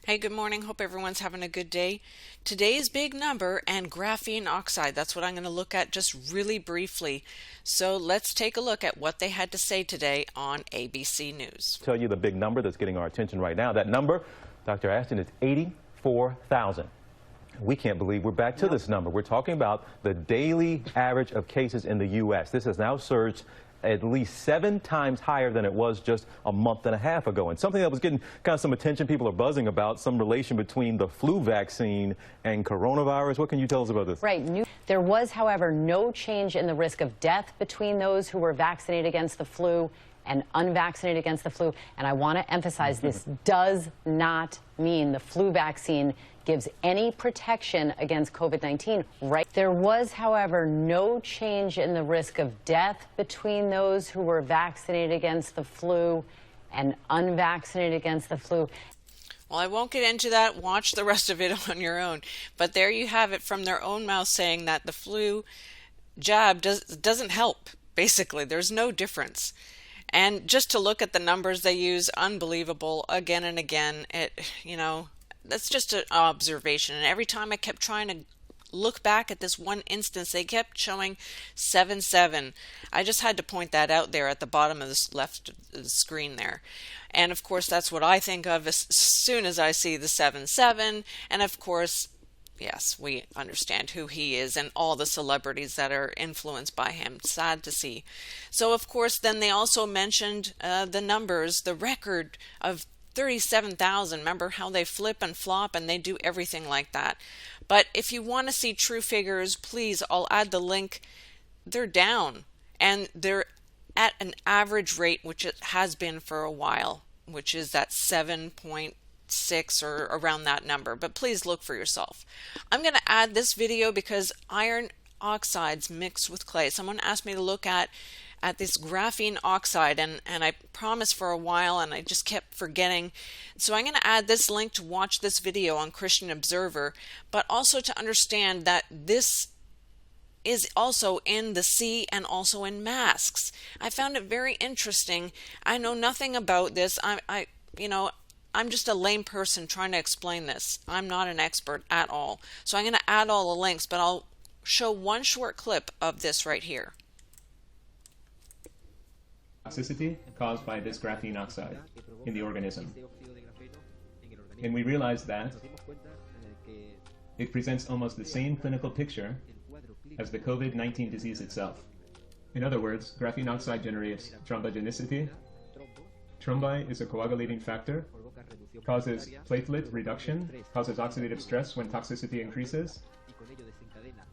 Hey, good morning. Hope everyone's having a good day. Today's big number and graphene oxide. That's what I'm going to look at just really briefly. So let's take a look at what they had to say today on ABC News. Tell you the big number that's getting our attention right now. That number, Dr. Ashton, is 84,000. We can't believe we're back to this number. We're talking about the daily average of cases in the U.S. This has now surged at least 7 times higher than it was just a month and a half ago. And something that was getting kind of some attention, people are buzzing about, some relation between the flu vaccine and coronavirus. What can you tell us about this? Right. There was, however, no change in the risk of death between those who were vaccinated against the flu and unvaccinated against the flu. And I want to emphasize this does not mean the flu vaccine gives any protection against COVID-19. Right. There was, however, no change in the risk of death between those who were vaccinated against the flu and unvaccinated against the flu. Well, I won't get into that. Watch the rest of it on your own. But there you have it from their own mouth saying that the flu jab doesn't help. Basically, there's no difference. And just to look at the numbers they use, unbelievable again and again. That's just an observation. And every time I kept trying to look back at this one instance, they kept showing 7-7. I just had to point that out there at the bottom of this left of the screen there. And of course, that's what I think of as soon as I see the 7-7. And of course, yes, we understand who he is and all the celebrities that are influenced by him. Sad to see. So, of course, then they also mentioned the numbers, the record of 37,000. Remember how they flip and flop and they do everything like that. But if you want to see true figures, please, I'll add the link. They're down and they're at an average rate, which it has been for a while, which is that 7.6 or around that number. But please look for yourself. I'm going to add this video because iron oxides mixed with clay. Someone asked me to look at this graphene oxide, and I promised for a while and I just kept forgetting. So I'm going to add this link to watch this video on Christian Observer, but also to understand that this is also in the sea and also in masks. I found it very interesting. I know nothing about this. I'm just a lame person trying to explain this. I'm not an expert at all. So I'm going to add all the links, but I'll show one short clip of this right here. Toxicity caused by this graphene oxide in the organism. And we realized that it presents almost the same clinical picture as the COVID-19 disease itself. In other words, graphene oxide generates thrombogenicity. Thrombi is a coagulating factor, causes platelet reduction, causes oxidative stress when toxicity increases.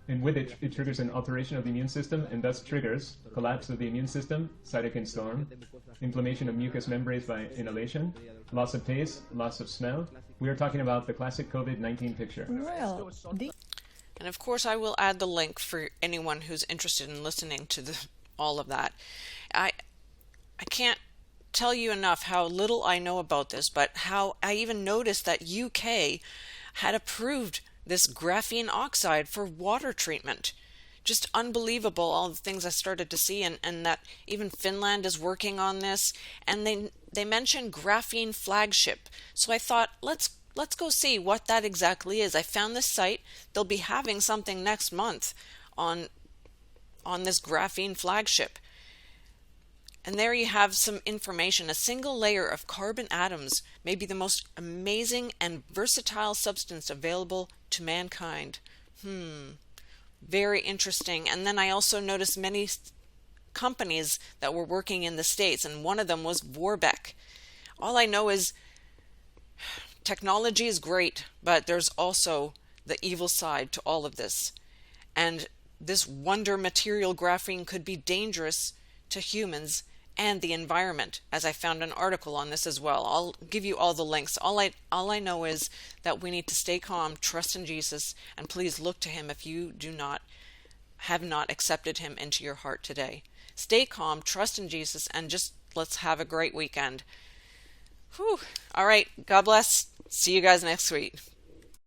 And with it, it triggers an alteration of the immune system and thus triggers collapse of the immune system, cytokine storm, inflammation of mucous membranes by inhalation, loss of taste, loss of smell. We are talking about the classic COVID-19 picture. And of course, I will add the link for anyone who's interested in listening to all of that. I can't tell you enough how little I know about this, but how I even noticed that UK had approved this graphene oxide for water treatment. Just unbelievable, all the things I started to see, and that even Finland is working on this. And they mentioned graphene flagship. So I thought, let's go see what that exactly is. I found this site. They'll be having something next month on this graphene flagship. And there you have some information. A single layer of carbon atoms may be the most amazing and versatile substance available to mankind. Very interesting. And then I also noticed many companies that were working in the States, and one of them was Vorbeck. All I know is technology is great, but there's also the evil side to all of this. And this wonder material graphene could be dangerous to humans and the environment, as I found an article on this as well. I'll give you all the links. All I know is that we need to stay calm, trust in Jesus, and please look to him if you have not accepted him into your heart today. Stay calm, trust in Jesus, and just let's have a great weekend. Whew. All right, God bless. See you guys next week.